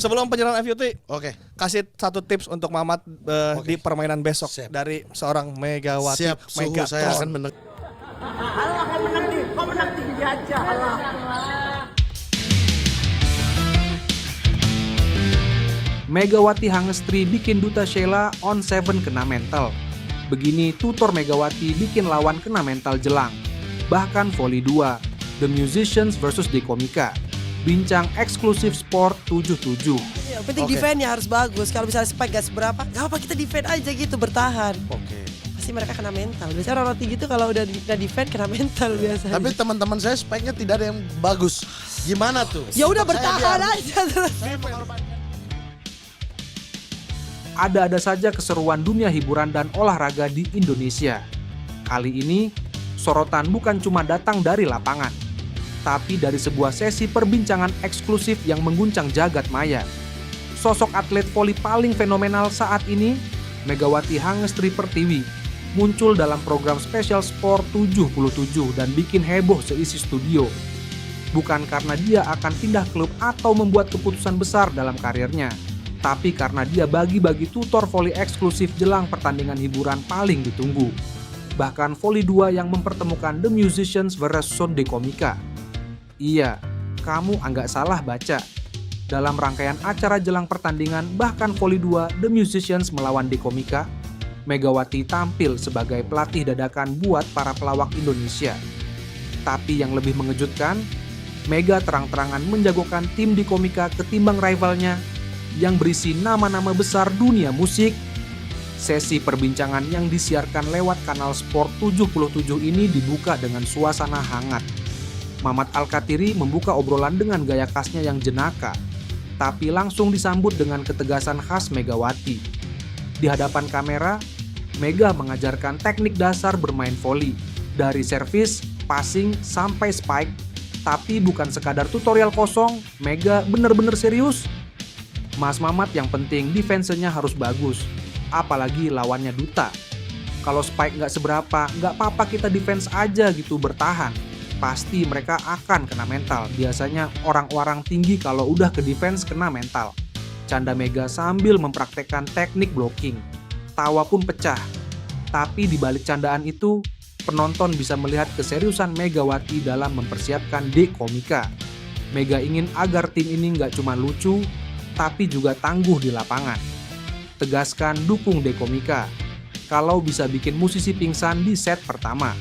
Sebelum penyerahan FUT, Oke. kasih satu tips untuk Mamat di permainan besok. Siap. Dari seorang Megawati. Siap, suhu saya akan menang. Allah akan menang nih, kau menang tinggi aja Allah. Megawati Hangestri bikin Duta Sheila on 7 kena mental. Begini tutor Megawati bikin lawan kena mental jelang. Bahkan volley 2, The Musicians vs Dekomika. Bincang eksklusif Sport 77. Yang penting defense-nya harus bagus. Kalau misalnya spike gak seberapa, gak apa kita defend aja gitu, bertahan. Oke. Pasti mereka kena mental. Biasanya orang tinggi itu kalau udah defend kena mental biasanya. Tapi teman-teman saya spike-nya tidak ada yang bagus. Gimana tuh? ya udah Saya bertahan biar- aja terus. Ada-ada saja keseruan dunia hiburan dan olahraga di Indonesia. Kali ini, sorotan bukan cuma datang dari lapangan, tapi dari sebuah sesi perbincangan eksklusif yang mengguncang jagat maya. Sosok atlet voli paling fenomenal saat ini, Megawati Hangestri Pertiwi, muncul dalam program spesial Sport 77 dan bikin heboh seisi studio. Bukan karena dia akan pindah klub atau membuat keputusan besar dalam karirnya, tapi karena dia bagi-bagi tutor voli eksklusif jelang pertandingan hiburan paling ditunggu. Bahkan volley 2 yang mempertemukan The Musicians vs Dekomika. Iya, kamu nggak salah baca. Dalam rangkaian acara jelang pertandingan bahkan volley 2 The Musicians melawan Dekomika, Megawati tampil sebagai pelatih dadakan buat para pelawak Indonesia. Tapi yang lebih mengejutkan, Mega terang-terangan menjagokan tim Dekomika ketimbang rivalnya yang berisi nama-nama besar dunia musik. Sesi perbincangan yang disiarkan lewat kanal Sport 77 ini dibuka dengan suasana hangat. Mamat Al-Katiri membuka obrolan dengan gaya khasnya yang jenaka, tapi langsung disambut dengan ketegasan khas Megawati. Di hadapan kamera, Mega mengajarkan teknik dasar bermain voli, dari servis, passing, sampai spike. Tapi bukan sekadar tutorial kosong, Mega bener-bener serius. Mas Mamat yang penting defense-nya harus bagus, apalagi lawannya Duta. Kalau spike nggak seberapa, nggak apa-apa kita defense aja gitu, bertahan. Pasti mereka akan kena mental. Biasanya orang-orang tinggi kalau udah ke defense kena mental. Canda Mega sambil mempraktekkan teknik blocking. Tawa pun pecah. Tapi di balik candaan itu, penonton bisa melihat keseriusan Megawati dalam mempersiapkan Dekomika. Mega ingin agar tim ini nggak cuma lucu, tapi juga tangguh di lapangan. Tegaskan dukung Dekomika. Kalau bisa bikin musisi pingsan di set pertama.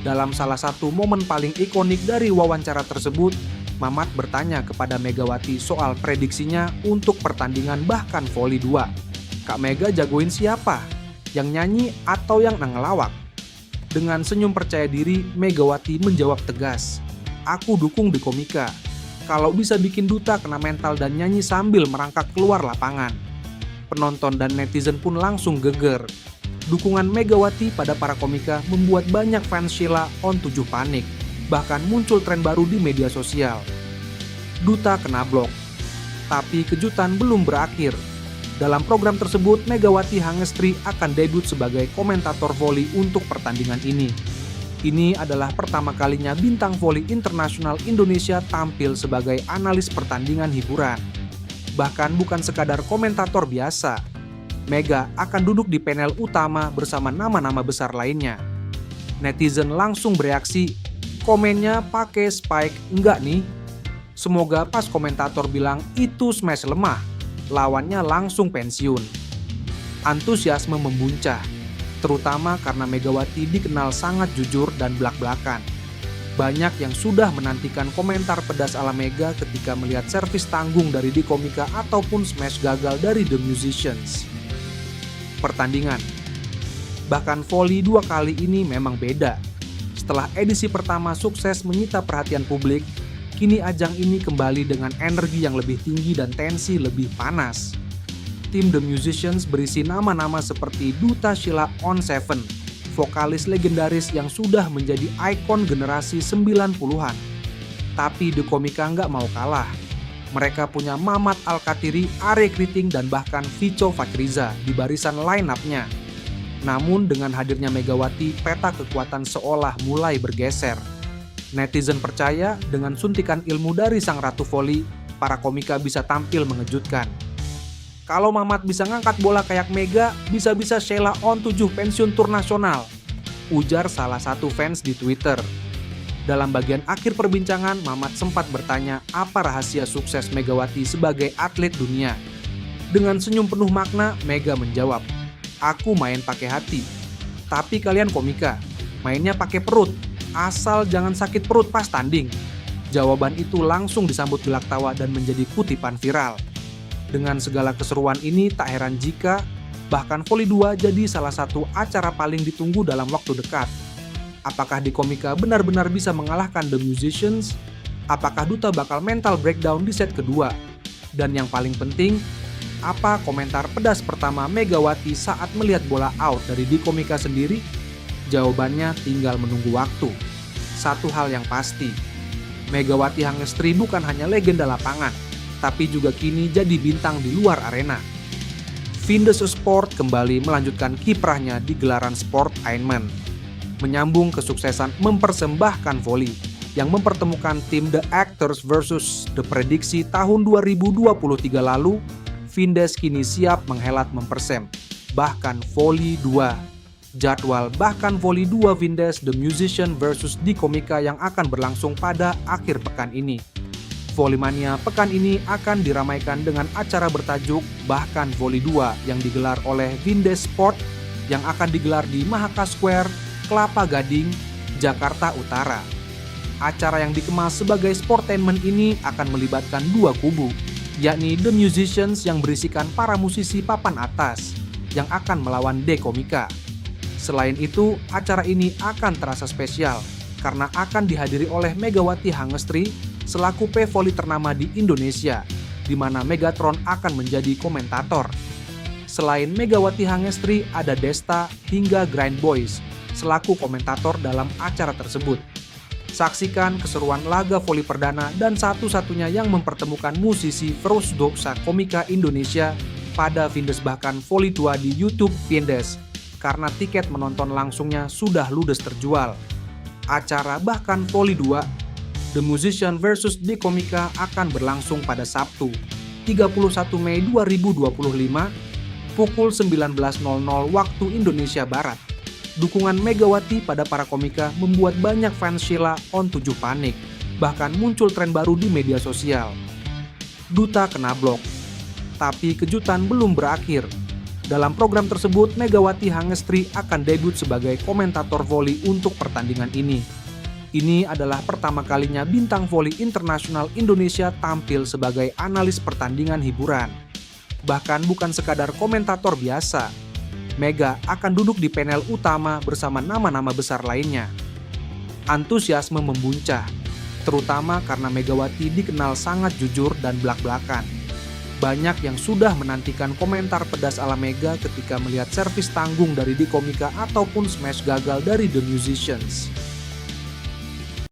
Dalam salah satu momen paling ikonik dari wawancara tersebut, Mamat bertanya kepada Megawati soal prediksinya untuk pertandingan bahkan volley 2. Kak Mega jagoin siapa? Yang nyanyi atau yang ngelawak? Dengan senyum percaya diri, Megawati menjawab tegas, "Aku dukung Dekomika. Kalau bisa bikin Duta kena mental dan nyanyi sambil merangkak keluar lapangan." Penonton dan netizen pun langsung geger. Dukungan Megawati pada para komika membuat banyak fans Sheila on 7 panik. Bahkan muncul tren baru di media sosial. Duta kena blok. Tapi kejutan belum berakhir. Dalam program tersebut, Megawati Hangestri akan debut sebagai komentator voli untuk pertandingan ini. Ini adalah pertama kalinya bintang voli internasional Indonesia tampil sebagai analis pertandingan hiburan. Bahkan bukan sekadar komentator biasa. Mega akan duduk di panel utama bersama nama-nama besar lainnya. Netizen langsung bereaksi, komennya pakai spike enggak nih? Semoga pas komentator bilang itu smash lemah, lawannya langsung pensiun. Antusiasme membuncah, terutama karena Megawati dikenal sangat jujur dan blak-blakan. Banyak yang sudah menantikan komentar pedas ala Mega ketika melihat servis tanggung dari Dekomika ataupun smash gagal dari The Musicians. Pertandingan. Bahkan volley 2 kali ini memang beda. Setelah edisi pertama sukses menyita perhatian publik, kini ajang ini kembali dengan energi yang lebih tinggi dan tensi lebih panas. Tim The Musicians berisi nama-nama seperti Duta Sheila on 7, vokalis legendaris yang sudah menjadi ikon generasi 90-an. Tapi Dekomika nggak mau kalah. Mereka punya Mamat Al-Katiri, Are Kriting, dan bahkan Vico Fakriza di barisan line-up-nya. Namun dengan hadirnya Megawati, peta kekuatan seolah mulai bergeser. Netizen percaya dengan suntikan ilmu dari sang ratu voli, para komika bisa tampil mengejutkan. Kalau Mamat bisa ngangkat bola kayak Mega, bisa-bisa Sheila on 7 pensiun tur nasional, ujar salah satu fans di Twitter. Dalam bagian akhir perbincangan, Mamat sempat bertanya apa rahasia sukses Megawati sebagai atlet dunia. Dengan senyum penuh makna, Mega menjawab, "Aku main pakai hati. Tapi kalian komika, mainnya pakai perut. Asal jangan sakit perut pas tanding." Jawaban itu langsung disambut gelak tawa dan menjadi kutipan viral. Dengan segala keseruan ini, tak heran jika bahkan Voli 2 jadi salah satu acara paling ditunggu dalam waktu dekat. Apakah di komika benar-benar bisa mengalahkan The Musicians? Apakah Duta bakal mental breakdown di set kedua? Dan yang paling penting, apa komentar pedas pertama Megawati saat melihat bola out dari di komika sendiri? Jawabannya tinggal menunggu waktu. Satu hal yang pasti, Megawati Hangestri bukan hanya legenda lapangan, tapi juga kini jadi bintang di luar arena. Vindes Sport kembali melanjutkan kiprahnya di gelaran Sport Eindhoven, menyambung kesuksesan mempersembahkan voli yang mempertemukan tim The Actors versus The Prediksi tahun 2023 lalu. Vindes kini siap menghelat mempersem, bahkan Voli 2. Jadwal bahkan Voli 2 Vindes The Musician versus di komika yang akan berlangsung pada akhir pekan ini. Volimania pekan ini akan diramaikan dengan acara bertajuk Bahkan Voli 2 yang digelar oleh Vindes Sport yang akan digelar di Mahaka Square, Kelapa Gading, Jakarta Utara. Acara yang dikemas sebagai sportainment ini akan melibatkan dua kubu, yakni The Musicians yang berisikan para musisi papan atas yang akan melawan D Komika. Selain itu, acara ini akan terasa spesial karena akan dihadiri oleh Megawati Hangestri selaku P-Voli ternama di Indonesia, di mana Megatron akan menjadi komentator. Selain Megawati Hangestri, ada Desta hingga Grind Boys selaku komentator dalam acara tersebut. Saksikan keseruan laga voli perdana dan satu-satunya yang mempertemukan musisi First Doxa Komika Indonesia pada Vindes Bahkan Voli 2 di YouTube Vindes, karena tiket menonton langsungnya sudah ludes terjual. Acara Bahkan Voli 2 The Musician versus The Komika akan berlangsung pada Sabtu, 31 Mei 2025, pukul 19.00 waktu Indonesia Barat. Dukungan Megawati pada para komika membuat banyak fans Sheila on 7 panik, bahkan muncul tren baru di media sosial. Duta kena blok. Tapi kejutan belum berakhir. Dalam program tersebut, Megawati Hangestri akan debut sebagai komentator voli untuk pertandingan ini. Ini adalah pertama kalinya bintang voli internasional Indonesia tampil sebagai analis pertandingan hiburan. Bahkan bukan sekadar komentator biasa, Mega akan duduk di panel utama bersama nama-nama besar lainnya. Antusiasme membuncah, terutama karena Megawati dikenal sangat jujur dan blak-blakan. Banyak yang sudah menantikan komentar pedas ala Mega ketika melihat servis tanggung dari di komika ataupun smash gagal dari The Musicians.